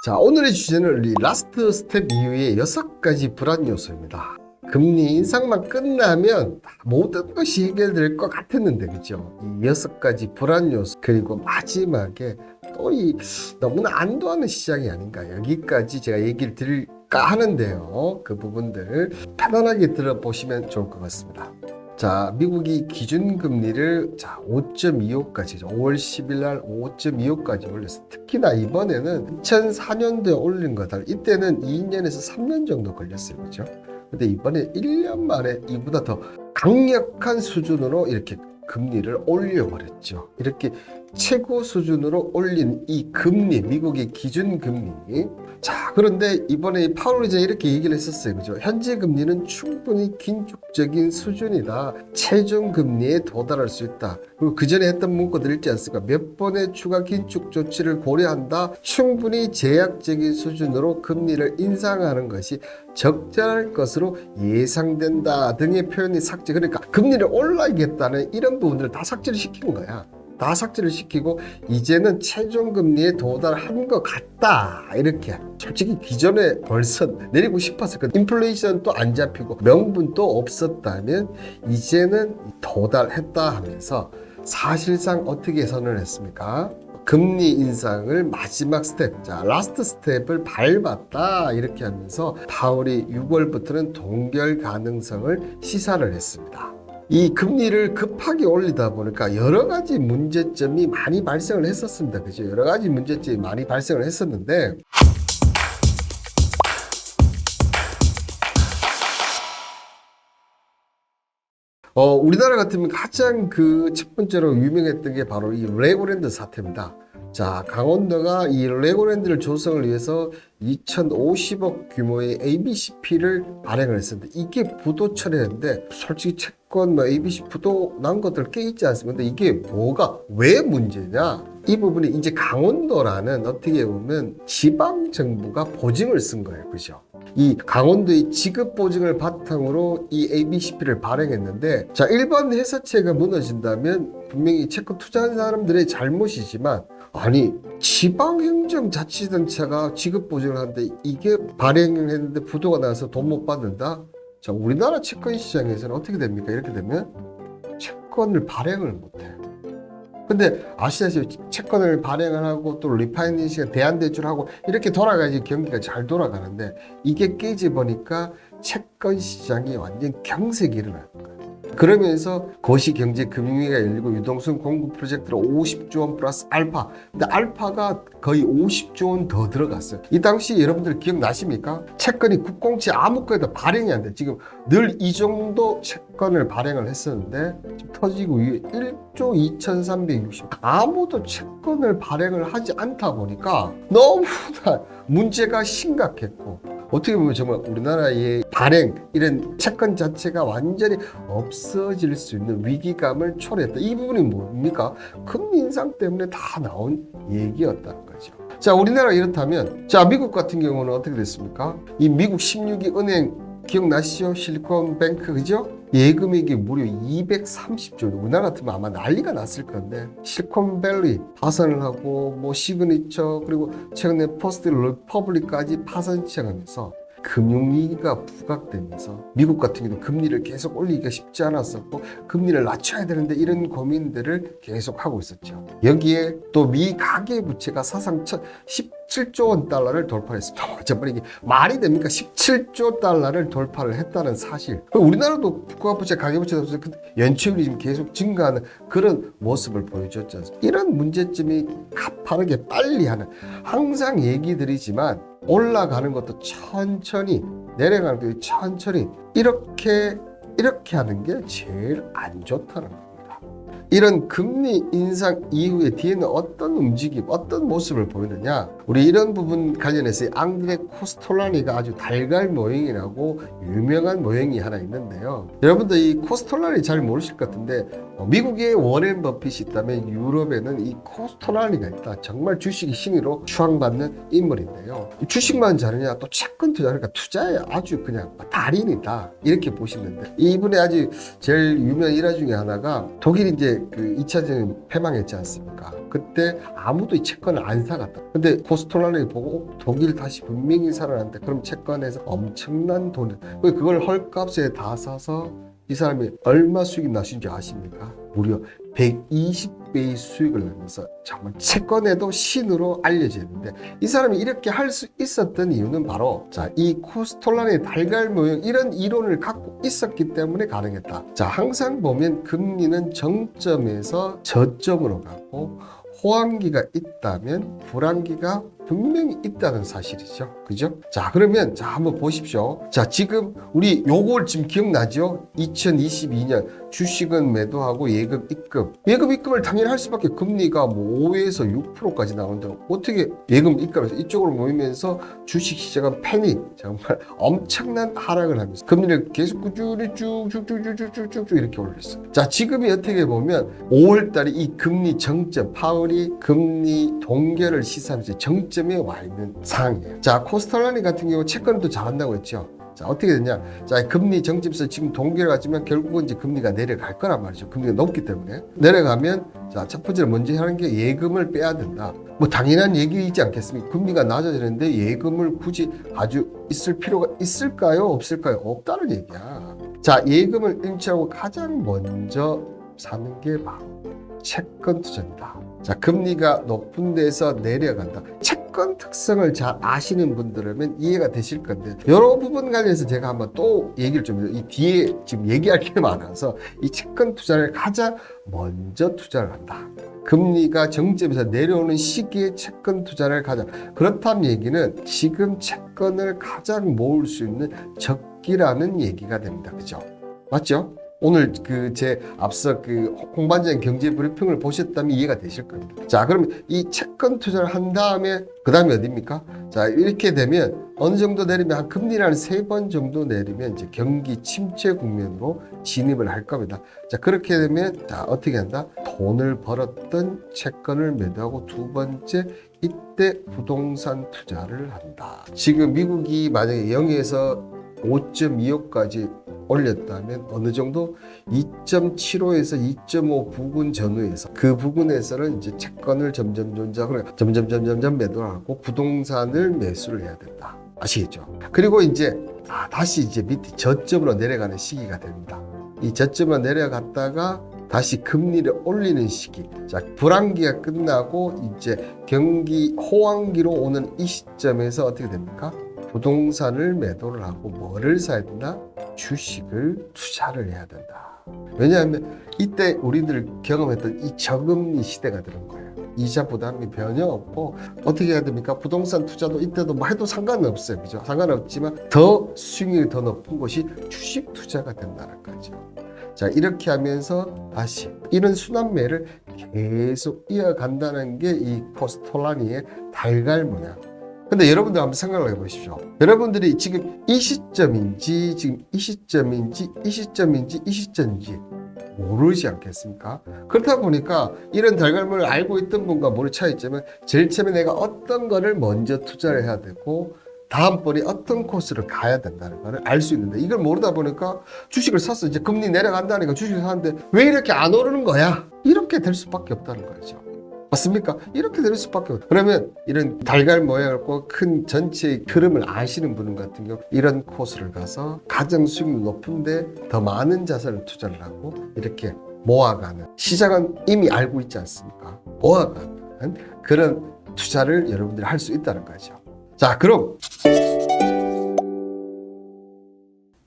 자, 오늘의 주제는 이 라스트 스텝 이후의 6가지 불안 요소입니다. 금리 인상만 끝나면 모든 것이 해결될 것 같았는데, 그죠? 이 6가지 불안 요소, 그리고 마지막에 또 이 너무나 안도하는 시장이 아닌가. 여기까지 제가 얘기를 드릴까 하는데요. 그 부분들 편안하게 들어보시면 좋을 것 같습니다. 자, 미국이 기준금리를 5.25까지 5월 10일 날 5.25까지 올렸어요. 특히나 이번에는 2004년도에 올린 거다. 이때는 2년에서 3년 정도 걸렸어요. 그죠? 근데 이번에 1년 만에 이보다 더 강력한 수준으로 이렇게 금리를 올려버렸죠. 이렇게 최고 수준으로 올린 이 금리, 미국의 기준금리. 자, 그런데 이번에 파월 의장이 이렇게 얘기를 했었어요. 그죠? 현재 금리는 충분히 긴축적인 수준이다. 최종 금리에 도달할 수 있다. 그리고 그 전에 했던 문구들 있지 않습니까? 몇 번의 추가 긴축 조치를 고려한다. 충분히 제약적인 수준으로 금리를 인상하는 것이 적절할 것으로 예상된다 등의 표현이 삭제. 그러니까 금리를 올라야겠다는 이런 부분들을 다 삭제를 시킨 거야. 다 삭제를 시키고 이제는 최종 금리에 도달한 것 같다. 이렇게 솔직히 기존에 벌써 내리고 싶었었거든. 인플레이션도 안 잡히고 명분도 없었다면 이제는 도달했다 하면서 사실상 어떻게 선언을 했습니까? 금리 인상을 마지막 스텝, 라스트 스텝을 밟았다. 이렇게 하면서 파월이 6월부터는 동결 가능성을 시사를 했습니다. 이 금리를 급하게 올리다 보니까 여러 가지 문제점이 많이 발생을 했었습니다. 그죠? 여러 가지 문제점이 많이 발생을 했었는데, 우리나라 같으면 가장 그 첫 번째로 유명했던 게 바로 이 레고랜드 사태입니다. 자, 강원도가 이 레고랜드를 조성을 위해서 2,050억 규모의 ABCP를 발행을 했었는데, 이게 부도 처리했는데 솔직히 채권 ABC 부도 난 것들 꽤 있지 않습니까? 근데 이게 뭐가 왜 문제냐? 이 부분이 이제 강원도라는 어떻게 보면 지방 정부가 보증을 쓴 거예요. 그죠? 이 강원도의 지급 보증을 바탕으로 이 ABCP를 발행했는데, 자, 일반 회사채가 무너진다면 분명히 채권 투자한 사람들의 잘못이지만, 아니 지방행정자치단체가 지급보증을 하는데 이게 발행을 했는데 부도가 나서 돈 못 받는다? 자, 우리나라 채권 시장에서는 어떻게 됩니까? 이렇게 되면 채권을 발행을 못해요. 근데 아시다시피 채권을 발행을 하고 또 리파이낸싱, 대안대출하고 이렇게 돌아가야지 경기가 잘 돌아가는데, 이게 깨져보니까 채권 시장이 완전 경색이 일어나는 거예요. 그러면서 거시경제금융위가 열리고 유동성 공급 프로젝트로 50조 원 플러스 알파. 근데 알파가 거의 50조 원 더 들어갔어요. 이 당시 여러분들 기억나십니까? 채권이 국공채 아무거나 발행이 안 돼. 지금 늘 이 정도 채권을 발행을 했었는데 지금 터지고 이게 1조 2,360. 아무도 채권을 발행을 하지 않다 보니까 너무나 문제가 심각했고, 어떻게 보면 정말 우리나라의 발행, 이런 채권 자체가 완전히 없어질 수 있는 위기감을 초래했다. 이 부분이 뭡니까? 금리 인상 때문에 다 나온 얘기였다는 거죠. 자, 우리나라가 이렇다면, 자, 미국 같은 경우는 어떻게 됐습니까? 이 미국 16기 은행 기억나시죠? 실리콘뱅크, 그죠? 예금액이 무려 230조. 우리나라 같으면 아마 난리가 났을 건데, 실리콘밸리 파산을 하고, 뭐 시그니처, 그리고 최근에 퍼스트 리퍼블릭까지 파산 시작하면서 금융위기가 부각되면서 미국 같은 경우도 금리를 계속 올리기가 쉽지 않았었고, 금리를 낮춰야 되는데 이런 고민들을 계속 하고 있었죠. 여기에 또 미 가계부채가 사상 17조 원 달러를 돌파했습니다. 정말 이게 말이 됩니까? 17조 달러를 돌파를 했다는 사실. 우리나라도 국가부채, 가계부채가 연체율이 지금 계속 증가하는 그런 모습을 보여줬지 않습니까? 이런 문제점이 가파르게 빨리 하는, 항상 얘기 드리지만 올라가는 것도 천천히, 내려가는 것도 천천히, 이렇게 하는 게 제일 안 좋다는 겁니다. 이런 금리 인상 이후에 뒤에는 어떤 움직임, 어떤 모습을 보이느냐? 우리 이런 부분 관련해서 앙드레 코스톨라니가 아주 달걀 모형이라고 유명한 모형이 하나 있는데요. 여러분들 이 코스톨라니 잘 모르실 것 같은데, 미국에 워렌 버핏이 있다면 유럽에는 이 코스톨라니가 있다. 정말 주식의 신으로 추앙받는 인물인데요. 주식만 잘하냐? 또 채권 투자, 그러니까 투자에 아주 그냥 달인이다. 이렇게 보시면 돼요. 이분의 아주 제일 유명한 일화 중에 하나가, 독일이 이제 그 2차전 패망했지 않습니까? 그때 아무도 이 채권을 안 사갔다. 근데 코스톨라니 보고 독일 다시 분명히 살아났는데 그럼 채권에서 엄청난 돈을 그걸 헐값에 다 사서 이 사람이 얼마 수익이 나신 줄 아십니까? 무려 120배의 수익을 내면서 정말 채권에도 신으로 알려지는데 이 사람이 이렇게 할 수 있었던 이유는 바로 이 코스톨라니의 달걀 모형 이런 이론을 갖고 있었기 때문에 가능했다. 항상 보면 금리는 정점에서 저점으로 가고 호황기가 있다면 불황기가 분명히 있다는 사실이죠. 그죠? 그러면 한번 보십시오. 지금 우리 요걸 지금 기억나죠? 2022년 주식은 매도하고 예금 입금. 예금 입금을 당연히 할 수밖에 금리가 5에서 6%까지 나오는데 어떻게 예금 입금해서 이쪽으로 모이면서 주식 시장은 패닉 정말 엄청난 하락을 하면서 금리를 계속 꾸준히 쭉쭉쭉쭉쭉쭉 이렇게 올렸어요. 지금이 어떻게 보면 5월 달에 이 금리 정점 파월이 금리 동결을 시사하면서 정점에 와 있는 상황이에요. 코스톨라니 같은 경우 채권도 잘한다고 했죠. 어떻게 되냐? 금리 정점에서 지금 동결을 가지만 결국은 이제 금리가 내려갈 거란 말이죠. 금리가 높기 때문에 내려가면 첫 번째로 먼저 하는 게 예금을 빼야 된다. 당연한 얘기이지 않겠습니까? 금리가 낮아지는데 예금을 굳이 아주 있을 필요가 있을까요? 없을까요? 없다는 얘기야. 예금을 인출하고 가장 먼저 사는 게 바로 채권 투자입니다. 금리가 높은 데서 내려간다. 채권 특성을 잘 아시는 분들은 이해가 되실 건데 여러 부분 관련해서 제가 한번 또 얘기를 좀 이 뒤에 지금 얘기할 게 많아서 이 채권 투자를 가장 먼저 투자를 한다. 금리가 정점에서 내려오는 시기에 채권 투자를 가장 그렇다는 얘기는 지금 채권을 가장 모을 수 있는 적기라는 얘기가 됩니다. 그죠? 맞죠? 오늘 제 앞서 홍반장 경제 브리핑을 보셨다면 이해가 되실 겁니다. 그러면 이 채권 투자를 한 다음에 그 다음에 어디입니까? 이렇게 되면 어느 정도 내리면 한 금리를 3번 정도 내리면 이제 경기 침체 국면으로 진입을 할 겁니다. 그렇게 되면 어떻게 한다? 돈을 벌었던 채권을 매도하고 두 번째 이때 부동산 투자를 한다. 지금 미국이 만약에 0에서 5.25까지 올렸다면 어느 정도 2.75에서 2.5 부근 전후에서 그 부근에서는 이제 채권을 점점 매도를 하고 부동산을 매수를 해야 된다. 아시겠죠? 그리고 이제 다시 이제 밑에 저점으로 내려가는 시기가 됩니다. 이 저점으로 내려갔다가 다시 금리를 올리는 시기. 불황기가 끝나고 이제 경기 호황기로 오는 이 시점에서 어떻게 됩니까? 부동산을 매도를 하고 뭐를 사야 된다? 주식을 투자를 해야 된다. 왜냐하면 이때 우리들 경험했던 이 저금리 시대가 들은 거예요. 이자 부담이 전혀 없고 어떻게 해야 됩니까? 부동산 투자도 이때도 해도 상관은 없어요. 그죠? 상관없지만 더 수익률이 더 높은 것이 주식 투자가 된다는 거죠. 이렇게 하면서 다시 이런 순환매를 계속 이어간다는 게 이 코스톨라니의 달걀 모양. 근데 여러분들 한번 생각을 해보십시오. 여러분들이 지금 이 시점인지 모르지 않겠습니까? 그렇다 보니까 이런 달걀물을 알고 있던 분과 모를 차이점은 제일 처음에 내가 어떤 거를 먼저 투자를 해야 되고 다음번에 어떤 코스를 가야 된다는 거를 알 수 있는데 이걸 모르다 보니까 주식을 샀어. 이제 금리 내려간다니까 주식을 샀는데 왜 이렇게 안 오르는 거야? 이렇게 될 수밖에 없다는 거죠. 맞습니까? 이렇게 될 수밖에 없어요. 그러면 이런 달걀 모양을 꼭 큰 전체의 흐름을 아시는 분 같은 경우 이런 코스를 가서 가장 수익률 높은데 더 많은 자산을 투자를 하고 이렇게 모아가는 시장은 이미 알고 있지 않습니까? 모아가는 그런 투자를 여러분들이 할 수 있다는 거죠. 그럼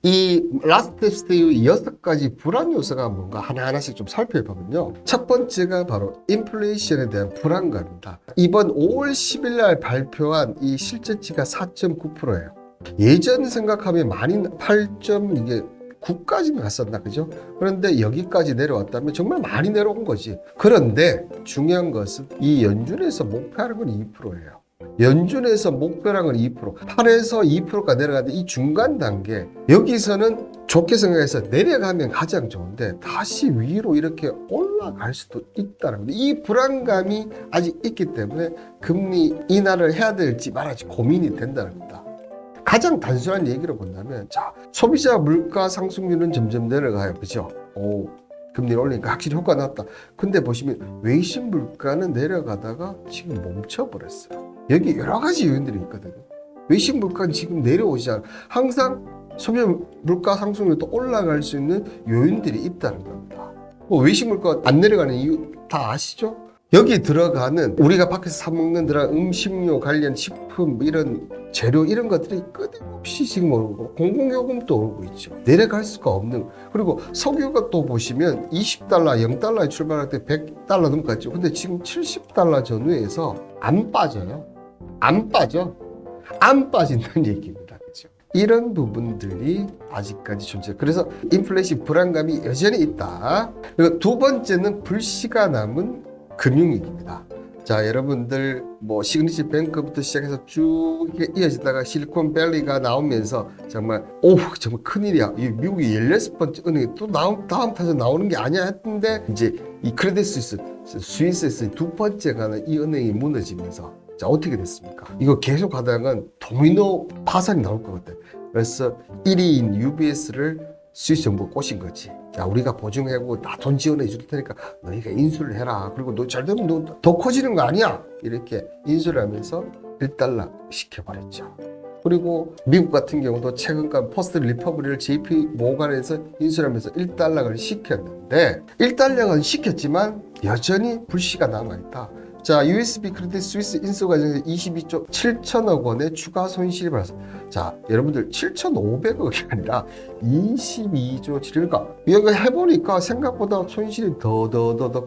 이 라스트 스테이의 6가지 불안 요소가 뭔가 하나하나씩 좀 살펴보면요. 첫 번째가 바로 인플레이션에 대한 불안감입니다. 이번 5월 10일 날 발표한 이 실제치가 4.9%예요. 예전 생각하면 많이 8.9까지 갔었나, 그죠? 그런데 여기까지 내려왔다면 정말 많이 내려온 거지. 그런데 중요한 것은 이 연준에서 목표하는 건 2%예요. 연준에서 목표라는 건 2%, 8에서 2%가 내려가는데 이 중간 단계 여기서는 좋게 생각해서 내려가면 가장 좋은데 다시 위로 이렇게 올라갈 수도 있다는 거예요. 이 불안감이 아직 있기 때문에 금리 인하를 해야 될지 말아야지 고민이 된다는 겁니다. 가장 단순한 얘기로 본다면 소비자 물가 상승률은 점점 내려가요. 그죠? 금리를 올리니까 확실히 효과가 났다. 근데 보시면 외식 물가는 내려가다가 지금 멈춰버렸어요. 여기 여러 가지 요인들이 있거든요. 외식 물가는 지금 내려오지 않아. 항상 소비자 물가 상승률도 올라갈 수 있는 요인들이 있다는 겁니다. 외식 물가가 안 내려가는 이유 다 아시죠? 여기 들어가는 우리가 밖에서 사 먹는 음식료 관련 식품 이런 재료 이런 것들이 끊임없이 지금 오르고 공공요금도 오르고 있죠. 내려갈 수가 없는. 그리고 석유가 또 보시면 20달러, 0달러에 출발할 때 100달러 넘었죠. 근데 지금 70달러 전후에서 안 빠져요. 안 빠진다는 얘기입니다. 그렇죠? 이런 부분들이 아직까지 존재. 그래서 인플레이션 불안감이 여전히 있다. 그리고 두 번째는 불씨가 남은 금융위기입니다. 자, 여러분들 뭐 시그니처 뱅크부터 시작해서 쭉 이어지다가 실리콘밸리가 나오면서 정말 정말 큰일이야. 이 미국이 16번째 은행이 또 다음 타서 나오는 게 아니야 했는데 이제 이 크레딧 스위스에서 두 번째 가는 이 은행이 무너지면서 자, 어떻게 됐습니까? 이거 계속 하다가 도미노 파산이 나올 것 같아요. 그래서 1위인 UBS를 스위스 정부가 꼬신 거지. 야, 우리가 보증하고 나 돈 지원해 줄 테니까 너희가 인수를 해라. 그리고 너 잘 되면 너 더 커지는 거 아니야? 이렇게 인수를 하면서 1달러 시켜버렸죠. 그리고 미국 같은 경우도 최근까 퍼스트 리퍼블리를 JP 모간에서 인수를 하면서 1달러를 시켰는데 1달러는 시켰지만 여전히 불씨가 남아있다. 자, USB 크레딧 스위스 인수 과정에서 22조 7천억 원의 추가 손실이 발생했습니다. 자, 여러분들 7,500억이 아니라 22조 7억. 이거 해보니까 생각보다 손실이 더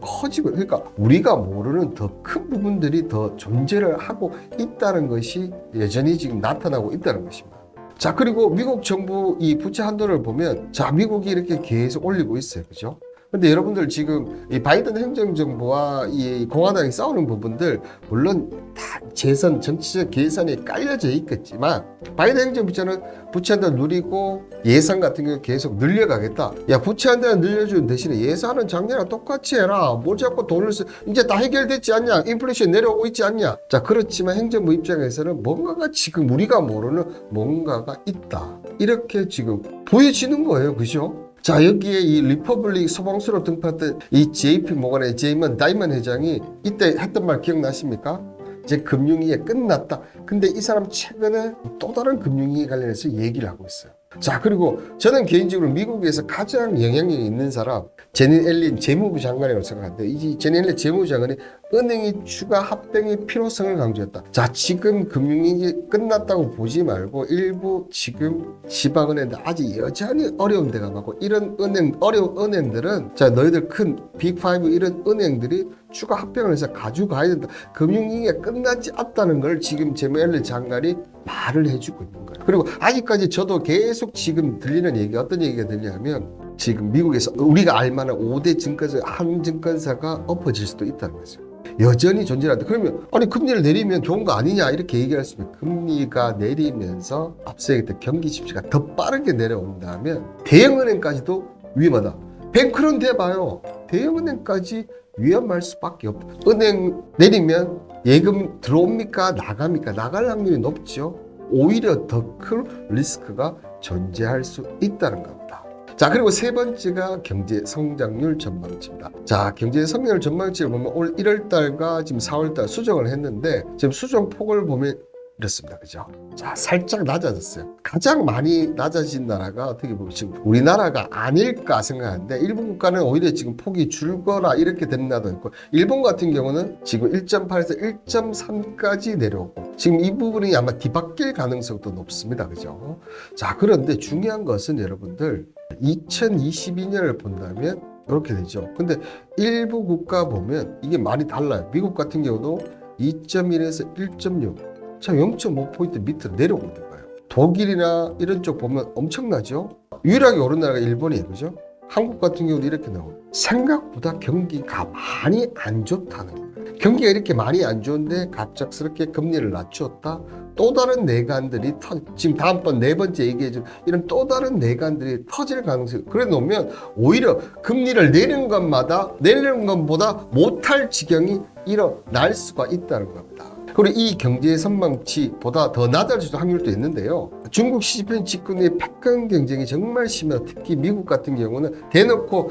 커지고, 그러니까 우리가 모르는 더 큰 부분들이 더 존재를 하고 있다는 것이 여전히 지금 나타나고 있다는 것입니다. 자, 그리고 미국 정부 이 부채 한도를 보면, 자, 미국이 이렇게 계속 올리고 있어요. 그죠? 근데 여러분들 지금 이 바이든 행정정부와 이 공화당이 싸우는 부분들 물론 다 재선 정치적 계산이 깔려져 있겠지만 바이든 행정부는 부채 한도 누리고 예산 같은 경우 계속 늘려가겠다. 야, 부채 한도를 늘려주는 대신에 예산은 작년이랑 똑같이 해라. 뭘 자꾸 돈을 이제 다 해결됐지 않냐? 인플레이션 내려오고 있지 않냐? 자, 그렇지만 행정부 입장에서는 뭔가가 지금 우리가 모르는 뭔가가 있다. 이렇게 지금 보여지는 거예요. 그죠? 자, 여기에 이 리퍼블릭 소방수로 등판했던 이 JP 모건의 제이먼 다이먼 회장이 이때 했던 말 기억나십니까? 이제 금융위기 끝났다. 근데 이 사람 최근에 또 다른 금융위기 관련해서 얘기를 하고 있어요. 자, 그리고 저는 개인적으로 미국에서 가장 영향력이 있는 사람 제닛 옐런 재무부 장관이라고 생각하는데 이 제닛 옐런 재무부 장관이 은행이 추가 합병의 필요성을 강조했다. 자, 지금 금융위기 끝났다고 보지 말고 일부 지금 지방은행들 아직 여전히 어려운 데가 많고 이런 어려운 은행들은 자, 너희들 큰 빅5 이런 은행들이 추가 합병을 해서 가져가야 된다. 금융위기가 끝나지 않다는 걸 지금 제닛 옐런 장관이 말을 해주고 있는 거예요. 그리고 아직까지 저도 계속 지금 들리는 얘기가 어떤 얘기가 들리냐면 지금 미국에서 우리가 알만한 5대 증권사 한 증권사가 엎어질 수도 있다는 거죠. 여전히 존재한다. 그러면 아니 금리를 내리면 좋은 거 아니냐 이렇게 얘기할 수 있는 금리가 내리면서 앞서 얘기했던 경기 침체가 더 빠르게 내려온다면 대형은행까지도 위험하다. 뱅크런 돼봐요. 대형은행까지 위험할 수밖에 없다. 은행 내리면 예금 들어옵니까? 나갑니까? 나갈 확률이 높죠. 오히려 더 큰 리스크가 존재할 수 있다는 겁니다. 자, 그리고 세 번째가 경제 성장률 전망치입니다. 자, 경제 성장률 전망치를 보면 올 1월 달과 지금 4월 달 수정을 했는데 지금 수정 폭을 보면 이렇습니다. 그죠? 자, 살짝 낮아졌어요. 가장 많이 낮아진 나라가 어떻게 보면 지금 우리나라가 아닐까 생각하는데 일부 국가는 오히려 지금 폭이 줄거나 이렇게 된 나라도 있고 일본 같은 경우는 지금 1.8에서 1.3까지 내려오고 지금 이 부분이 아마 뒤바뀔 가능성도 높습니다. 그죠? 자, 그런데 중요한 것은 여러분들 2022년을 본다면 이렇게 되죠. 근데 일부 국가 보면 이게 많이 달라요. 미국 같은 경우도 2.1에서 1.6 자, 0.5포인트 밑으로 내려오고 있는 거예요. 독일이나 이런 쪽 보면 엄청나죠? 유일하게 오른 나라가 일본이에요. 그죠? 한국 같은 경우도 이렇게 나오고 생각보다 경기가 많이 안 좋다는 거예요. 경기가 이렇게 많이 안 좋은데 갑작스럽게 금리를 낮추었다. 또 다른 내관들이 지금 다음번 네 번째 얘기해준 이런 또 다른 내관들이 터질 가능성이 그래 놓으면 오히려 금리를 내리는 것보다 못할 지경이 일어날 수가 있다는 겁니다. 그리고 이 경제 선망치보다 더 낮아질 확률도 있는데요. 중국 시진핑 집권의 패권 경쟁이 정말 심해요. 특히 미국 같은 경우는 대놓고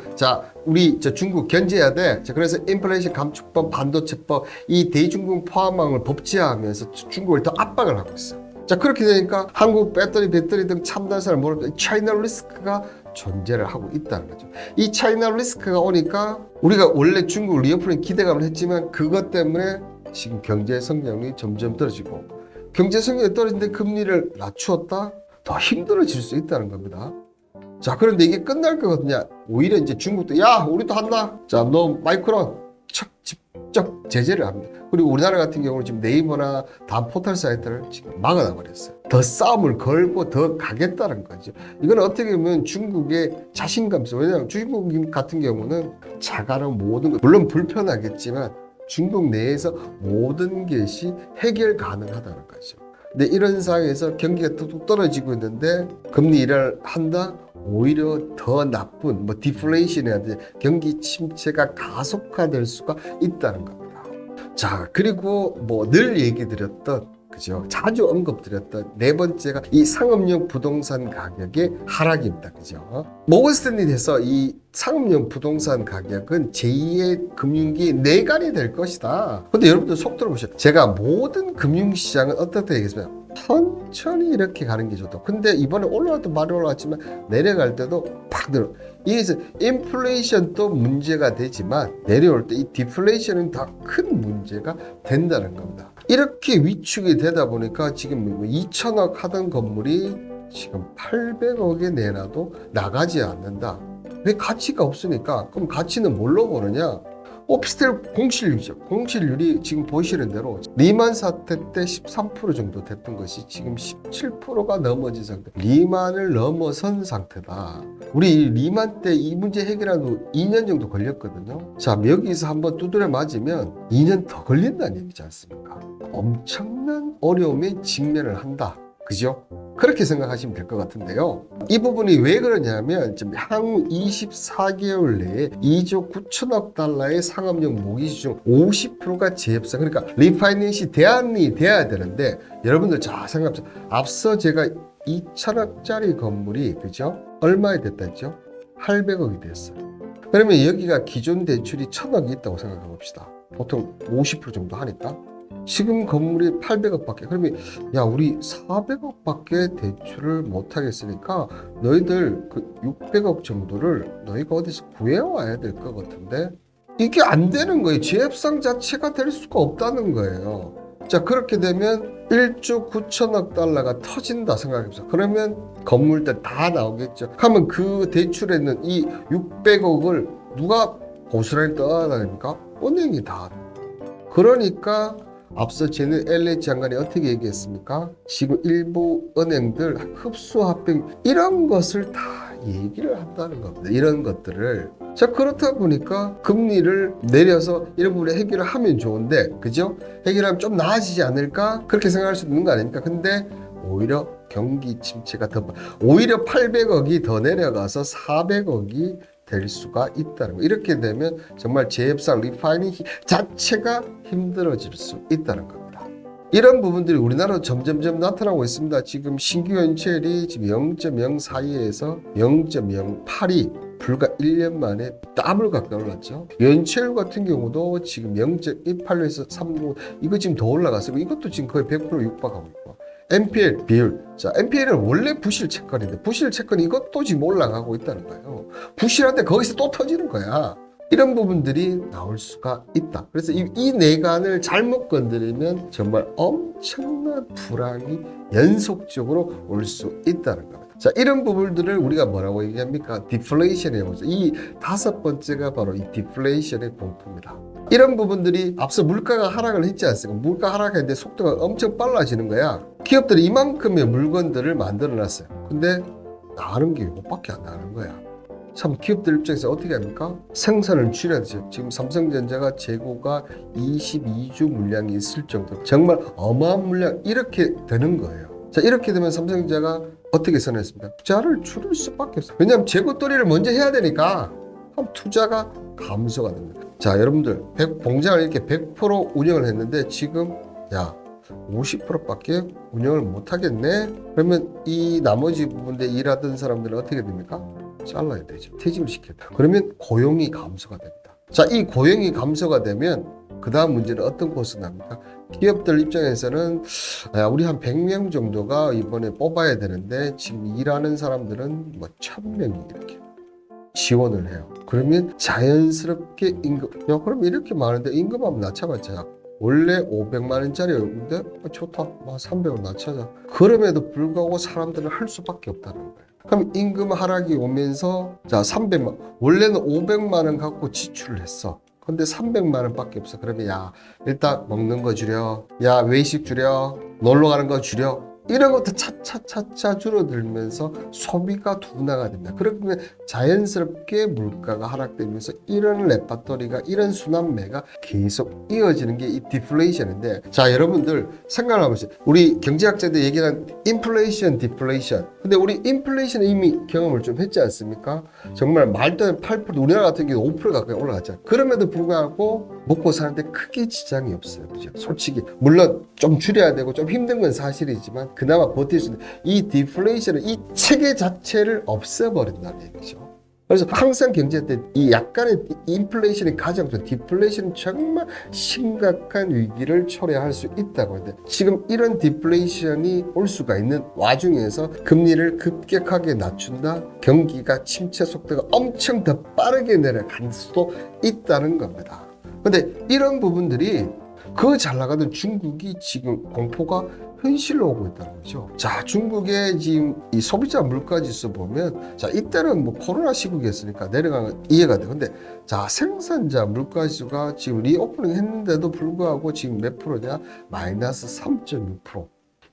우리 중국 견제해야 돼. 그래서 인플레이션 감축법, 반도체법, 이 대중국 포함망을 법제화하면서 중국을 더 압박을 하고 있어요. 그렇게 되니까 한국 배터리 등 첨단산을 모르는 차이나 리스크가 존재를 하고 있다는 거죠. 이 차이나 리스크가 오니까 우리가 원래 중국 리오프닝 기대감을 했지만 그것 때문에 지금 경제 성장률이 점점 떨어지고, 경제 성장률이 떨어지는데 금리를 낮추었다? 더 힘들어질 수 있다는 겁니다. 그런데 이게 끝날 거거든요. 오히려 이제 중국도 야 우리도 한다. 너 마이크론 직접 제재를 합니다. 그리고 우리나라 같은 경우는 지금 네이버나 다음 포털 사이트를 지금 막아놔 버렸어요. 더 싸움을 걸고 더 가겠다는 거죠. 이건 어떻게 보면 중국의 자신감이죠. 왜냐하면 중국 같은 경우는 자가는 모든 것, 물론 불편하겠지만 중국 내에서 모든 것이 해결 가능하다는 거죠. 근데 이런 상황에서 경기가 뚝뚝 떨어지고 있는데 금리 인하를 한다? 오히려 더 나쁜 디플레이션이라든지 경기 침체가 가속화될 수가 있다는 겁니다. 그리고 늘 얘기 드렸던, 그죠? 자주 언급드렸던 네 번째가 이 상업용 부동산 가격의 하락입니다. 그죠? 모건 스탠리에서 이 상업용 부동산 가격은 제2의 금융기의 내관이 될 것이다. 근데 여러분들 속 들어보세요. 제가 모든 금융시장은 어떻게 얘기했습니까? 천천히 이렇게 가는 게 좋다. 근데 이번에 올라갈 때 많이 올라갔지만 내려갈 때도 팍 내려. 이게 인플레이션도 문제가 되지만 내려올 때 이 디플레이션은 더 큰 문제가 된다는 겁니다. 이렇게 위축이 되다 보니까 지금 2천억 하던 건물이 지금 800억에 내놔도 나가지 않는다. 왜? 가치가 없으니까. 그럼 가치는 뭘로 보느냐? 오피스텔 공실률이죠. 공실률이 지금 보시는 대로 리만 사태 때 13% 정도 됐던 것이 지금 17%가 넘어진 상태. 리만을 넘어선 상태다. 우리 리만 때 이 문제 해결하는 2년 정도 걸렸거든요. 여기서 한번 두드려 맞으면 2년 더 걸린다는 얘기지 않습니까? 엄청난 어려움에 직면을 한다. 그죠? 그렇게 생각하시면 될 것 같은데요. 이 부분이 왜 그러냐면 지금 향후 24개월 내에 2조 9천억 달러의 상업용 모기지 중 50%가 재협상, 그러니까 리파이낸시 대안이 돼야 되는데, 여러분들 잘 생각해보세요. 앞서 제가 2천억짜리 건물이, 그죠? 얼마에 됐다 했죠? 800억이 됐어요. 그러면 여기가 기존 대출이 1,000억이 있다고 생각해 봅시다. 보통 50% 정도 하니까. 지금 건물이 800억밖에, 그러면 야 우리 400억밖에 대출을 못 하겠으니까 너희들 그 600억 정도를 너희가 어디서 구해와야 될 것 같은데, 이게 안 되는 거예요. 재협상 자체가 될 수가 없다는 거예요. 그렇게 되면 1조 9천억 달러가 터진다 생각해보세요. 그러면 건물들 다 나오겠죠. 그러면 그 대출에는 이 600억을 누가 고스란히 떠나다닙니까? 은행이 다. 그러니까 앞서 쟤는 LH 장관이 어떻게 얘기했습니까? 지금 일부 은행들 흡수 합병 이런 것을 다 얘기를 한다는 겁니다. 이런 것들을. 그렇다 보니까 금리를 내려서 이런 부분에 해결을 하면 좋은데, 그죠? 해결하면 좀 나아지지 않을까? 그렇게 생각할 수 있는 거 아닙니까? 근데 오히려 경기 침체가 오히려 800억이 더 내려가서 400억이 될 수가 있다는 거. 이렇게 되면 정말 재협상 리파이닝 자체가 힘들어질 수 있다는 겁니다. 이런 부분들이 우리나라도 점점점 나타나고 있습니다. 지금 신규 연체율이 지금 0.04에서 0.08이 불과 1년 만에 더블 가까이 올랐죠. 연체율 같은 경우도 지금 0.18에서 30, 이거 지금 더 올라갔어요. 이것도 지금 거의 100% 육박하고 있고. NPL 비율. NPL은 원래 부실 채권인데 부실 채권 이것도 지금 올라가고 있다는 거예요. 부실한데 거기서 또 터지는 거야. 이런 부분들이 나올 수가 있다. 그래서 이 내관을 잘못 건드리면 정말 엄청난 불황이 연속적으로 올 수 있다는 겁니다. 이런 부분들을 우리가 뭐라고 얘기합니까? 디플레이션이라고 하죠. 이 다섯 번째가 바로 이 디플레이션의 공포입니다. 이런 부분들이 앞서 물가가 하락을 했지 않습니까? 물가 하락했는데 속도가 엄청 빨라지는 거야. 기업들이 이만큼의 물건들을 만들어 놨어요. 근데 나가는 게 이것밖에 안 나가는 거야. 참 기업들 입장에서 어떻게 합니까? 생산을 줄여야죠. 지금 삼성전자가 재고가 22주 물량이 있을 정도로 정말 어마어마한 물량, 이렇게 되는 거예요. 이렇게 되면 삼성전자가 어떻게 선언했습니까? 투자를 줄일 수밖에 없어요. 왜냐하면 재고떨이를 먼저 해야 되니까. 그럼 투자가 감소가 됩니다. 여러분들 봉장을 이렇게 100% 운영을 했는데 지금 야 50%밖에 운영을 못 하겠네. 그러면 이 나머지 부분에 일하던 사람들은 어떻게 됩니까? 잘라야 되죠. 퇴직을 시켜야 돼요. 그러면 고용이 감소가 됩니다. 자, 이 고용이 감소가 되면 그 다음 문제는 어떤 코스가 납니까? 기업들 입장에서는 우리 한 100명 정도가 이번에 뽑아야 되는데 지금 일하는 사람들은 뭐 1000명이 이렇게 지원을 해요. 그러면 자연스럽게 임금, 야 그럼 이렇게 많은데 임금 한번 낮춰봤자 원래 500만 원짜리였는데 좋다, 300원 낮춰자. 그럼에도 불구하고 사람들은 할 수밖에 없다는 거예요. 그럼 임금 하락이 오면서 자 300만, 원래는 500만 원 갖고 지출을 했어. 근데 300만 원밖에 없어. 그러면 야 일단 먹는 거 줄여, 야 외식 줄여, 놀러 가는 거 줄여. 이런 것도 차차차차 줄어들면서 소비가 둔화가 됩니다. 그러면 자연스럽게 물가가 하락되면서 이런 레파토리가, 이런 순환매가 계속 이어지는 게 이 디플레이션인데, 자 여러분들 생각을 해보세요. 우리 경제학자들 얘기하는 인플레이션, 디플레이션. 근데 우리 인플레이션 이미 경험을 좀 했지 않습니까? 정말 말도 안 8%, 우리나라 같은 경우 5% 가까이 올라갔잖아요. 그럼에도 불구하고 먹고 사는데 크게 지장이 없어요. 그죠? 솔직히 물론 좀 줄여야 되고 좀 힘든 건 사실이지만 그나마 버틸 수 있는 이 디플레이션은 이 체계 자체를 없애버린다는 얘기죠. 그래서 항상 경제 때 이 약간의 인플레이션이 가장 좋은, 디플레이션은 정말 심각한 위기를 초래할 수 있다고 하는데, 지금 이런 디플레이션이 올 수가 있는 와중에서 금리를 급격하게 낮춘다, 경기가 침체 속도가 엄청 더 빠르게 내려갈 수도 있다는 겁니다. 근데 이런 부분들이 그 잘 나가던 중국이 지금 공포가 현실로 오고 있다는 거죠. 자, 중국의 지금 이 소비자 물가지수 보면, 자, 이때는 뭐 코로나 시국이었으니까 내려간 건 이해가 돼. 근데 자, 생산자 물가지수가 지금 리오프닝 했는데도 불구하고 지금 몇 프로냐? 마이너스 3.6%.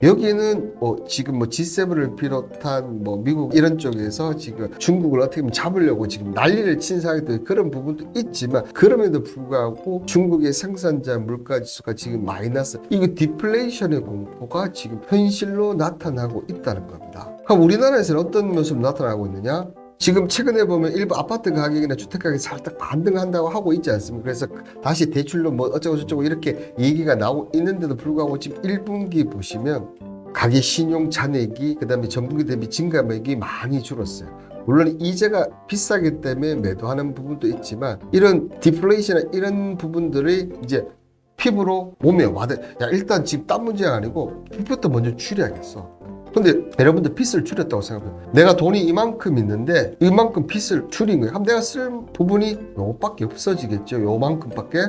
여기는 지금 G7을 비롯한 미국 이런 쪽에서 지금 중국을 어떻게 보면 잡으려고 지금 난리를 친 상황도 그런 부분도 있지만, 그럼에도 불구하고 중국의 생산자 물가 지수가 지금 마이너스, 이거 디플레이션의 공포가 지금 현실로 나타나고 있다는 겁니다. 그럼 우리나라에서는 어떤 모습으로 나타나고 있느냐? 지금 최근에 보면 일부 아파트 가격이나 주택 가격이 살짝 반등한다고 하고 있지 않습니까? 그래서 다시 대출로 뭐 어쩌고 저쩌고 이렇게 얘기가 나오고 있는데도 불구하고 지금 1분기 보시면 가계 신용 잔액이, 그 다음에 전분기 대비 증감액이 많이 줄었어요. 물론 이자가 비싸기 때문에 매도하는 부분도 있지만, 이런 디플레이션, 이런 부분들이 이제 피부로 몸에 와닿. 야, 일단 지금 딴 문제가 아니고 빚부터 먼저 줄여야겠어. 근데 여러분들 빚을 줄였다고 생각해요. 내가 돈이 이만큼 있는데 이만큼 빚을 줄인 거예요. 그럼 내가 쓸 부분이 요것밖에 없어지겠죠. 요만큼밖에.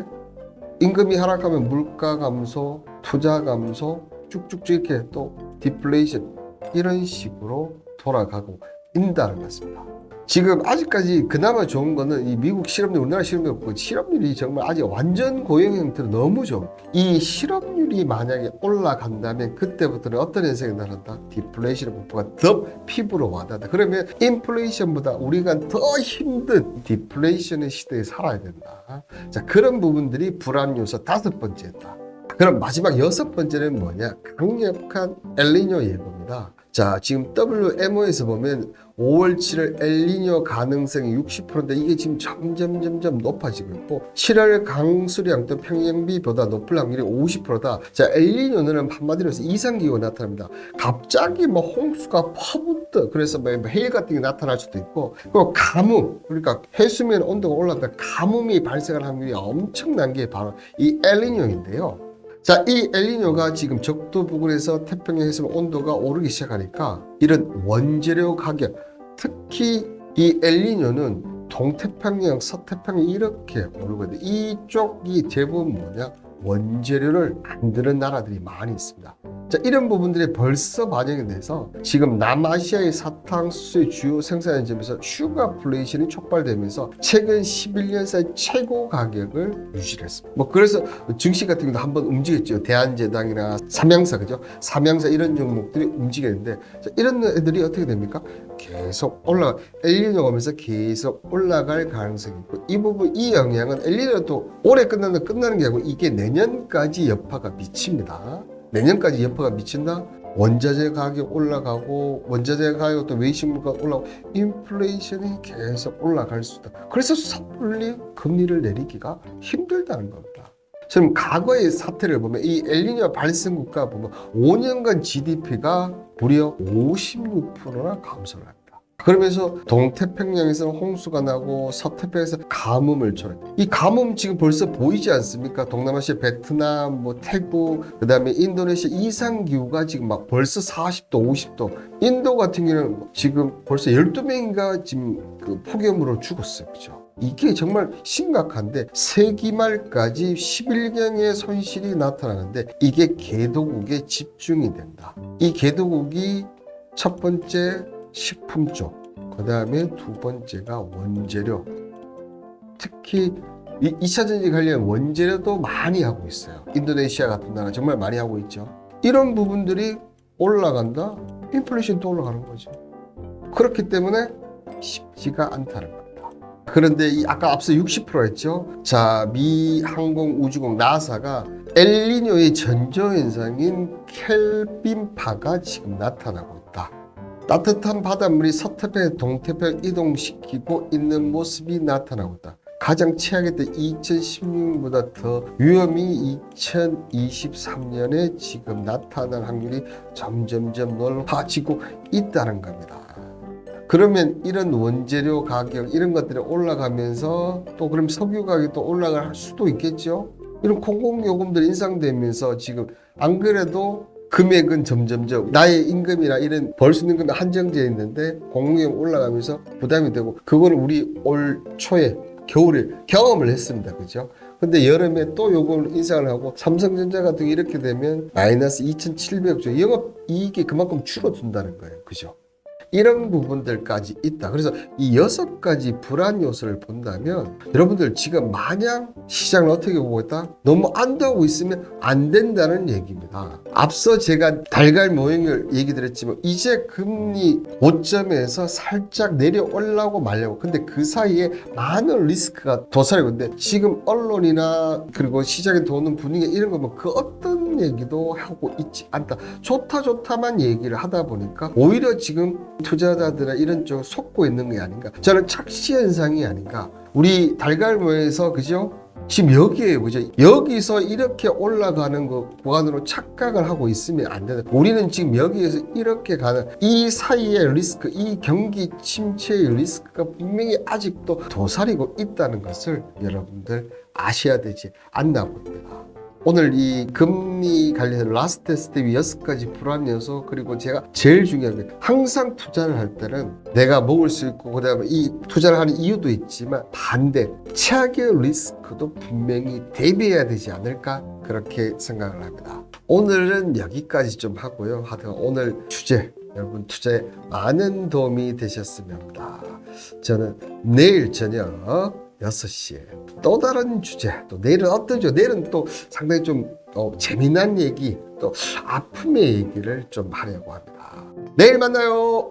임금이 하락하면 물가 감소, 투자 감소, 쭉쭉쭉 이렇게 또 디플레이션, 이런 식으로 돌아가고 있다는 것입니다. 지금 아직까지 그나마 좋은 거는 이 미국 실업률, 우리나라 실업률 없고, 실업률이 정말 아직 완전 고용 형태로 너무 좋아. 이 실업률이 만약에 올라간다면 그때부터는 어떤 현상이 나타난다? 디플레이션 공포가 더 피부로 와닿는다. 그러면 인플레이션보다 우리가 더 힘든 디플레이션의 시대에 살아야 된다. 자, 그런 부분들이 불안 요소 5번째다. 그럼 마지막 6번째는 뭐냐? 강력한 엘니뇨 예보입니다. 자, 지금 WMO에서 보면 5월 7월 엘니뇨 가능성이 60%인데 이게 지금 점점 높아지고 있고, 7월 강수량도 평년비보다 높을 확률이 50%다. 자, 엘니뇨는 한마디로 해서 이상기후가 나타납니다. 갑자기 홍수가 퍼붓듯, 그래서 해일 같은 게 나타날 수도 있고, 그리고 가뭄, 그러니까 해수면 온도가 올라가다 가뭄이 발생할 확률이 엄청난 게 바로 이 엘니뇨인데요. 자, 이 엘니뇨가 지금 적도 부근에서 태평양 해수면 온도가 오르기 시작하니까 이런 원재료 가격, 특히 이 엘니뇨는 동태평양, 서태평양 이렇게 오르거든요. 이쪽이 대부분 뭐냐? 원재료를 만드는 나라들이 많이 있습니다. 자, 이런 부분들이 벌써 반영이 돼서 지금 남아시아의 사탕수수의 주요 생산점에서 슈가플레이션이 촉발되면서 최근 11년 사이 최고 가격을 유지했습니다. 그래서 증시 같은 경우도 한번 움직였죠. 대한제당이나 삼양사, 그죠? 삼양사 이런 종목들이 움직였는데, 자, 이런 애들이 어떻게 됩니까? 계속 올라가, 엘니뇨가 오면서 계속 올라갈 가능성이 있고, 이 부분, 이 영향은 엘니뇨도 올해 끝나는 게 아니고 이게 내년까지 여파가 미칩니다. 내년까지 여파가 미친다? 원자재 가격 올라가고, 원자재 가격 또 외식 물가 올라가고, 인플레이션이 계속 올라갈 수 있다. 그래서 섣불리 금리를 내리기가 힘들다는 겁니다. 지금 과거의 사태를 보면 이 엘니뇨 발생 국가 보면 5년간 GDP가 무려 56%나 감소를 합니다. 그러면서 동태평양에서는 홍수가 나고 서태평양에서 가뭄을 초래. 이 가뭄 지금 벌써 보이지 않습니까? 동남아시아 베트남, 뭐 태국, 그다음에 인도네시아 이상 기후가 지금 막 벌써 40도, 50도. 인도 같은 경우는 지금 벌써 12명인가 지금 그 폭염으로 죽었어요. 그죠? 이게 정말 심각한데 세기 말까지 11경의 손실이 나타나는데 이게 개도국에 집중이 된다. 이 개도국이 첫 번째 식품 쪽, 그 다음에 두 번째가 원재료. 특히 2차 전지 관련 원재료도 많이 하고 있어요. 인도네시아 같은 나라 정말 많이 하고 있죠. 이런 부분들이 올라간다? 인플레이션도 올라가는 거죠. 그렇기 때문에 쉽지가 않다는 겁니다. 그런데 아까 앞서 60% 했죠. 자, 미 항공우주국 나사가 엘니뇨의 전조현상인 켈빈파가 지금 나타나고 있다. 따뜻한 바닷물이 서태평, 동태평 이동시키고 있는 모습이 나타나고 있다. 가장 최악의 때 2016년보다 더 위험이 2023년에 지금 나타날 확률이 점점점 높아지고 있다는 겁니다. 그러면 이런 원재료 가격 이런 것들이 올라가면서 또 그럼 석유 가격이 또 올라갈 수도 있겠죠. 이런 공공요금들이 인상되면서 지금 안 그래도 금액은 점점점 나의 임금이나 이런 벌 수 있는 건 한정되어 있는데 공공요금 올라가면서 부담이 되고 그거는 우리 올 초에 겨울에 경험을 했습니다. 그죠? 근데 여름에 또 요걸 인상을 하고 삼성전자 같은 게 이렇게 되면 마이너스 2,700억 조 영업이익이 그만큼 줄어든다는 거예요. 그죠? 이런 부분들까지 있다. 그래서 이 6가지 불안 요소를 본다면 여러분들 지금 마냥 시장을 어떻게 보고 있다? 너무 안도하고 있으면 안 된다는 얘기입니다. 앞서 제가 달걀 모형을 얘기 드렸지만 이제 금리 5점에서 살짝 내려 올라오고 말려고. 근데 그 사이에 많은 리스크가 도사리고 있는데 지금 언론이나 그리고 시장에 도는 분위기 이런 거 뭐 그 어떤 얘기도 하고 있지 않다. 좋다만 얘기를 하다 보니까 오히려 지금 투자자들이나 이런 쪽 속고 있는 게 아닌가. 저는 착시 현상이 아닌가. 우리 달걀 모양에서 그죠? 지금 여기에요, 그죠? 여기서 이렇게 올라가는 거 구간으로 착각을 하고 있으면 안 된다. 우리는 지금 여기에서 이렇게 가는 이 사이의 리스크, 이 경기 침체의 리스크가 분명히 아직도 도사리고 있다는 것을 여러분들 아셔야 되지 않나 봅니다. 오늘 이 금리 관련해서 라스트 스텝이 6가지 불안 요소 그리고 제가 제일 중요한 게 항상 투자를 할 때는 내가 먹을 수 있고 그다음에 이 투자를 하는 이유도 있지만 반대 최악의 리스크도 분명히 대비해야 되지 않을까 그렇게 생각을 합니다. 오늘은 여기까지 좀 하고요. 하여튼 오늘 주제 여러분 투자에 많은 도움이 되셨으면 합니다. 저는 내일 저녁 6시에 또 다른 주제, 또 내일은 어떤 주제, 내일은 또 상당히 좀 재미난 얘기, 또 아픔의 얘기를 좀 하려고 합니다. 내일 만나요.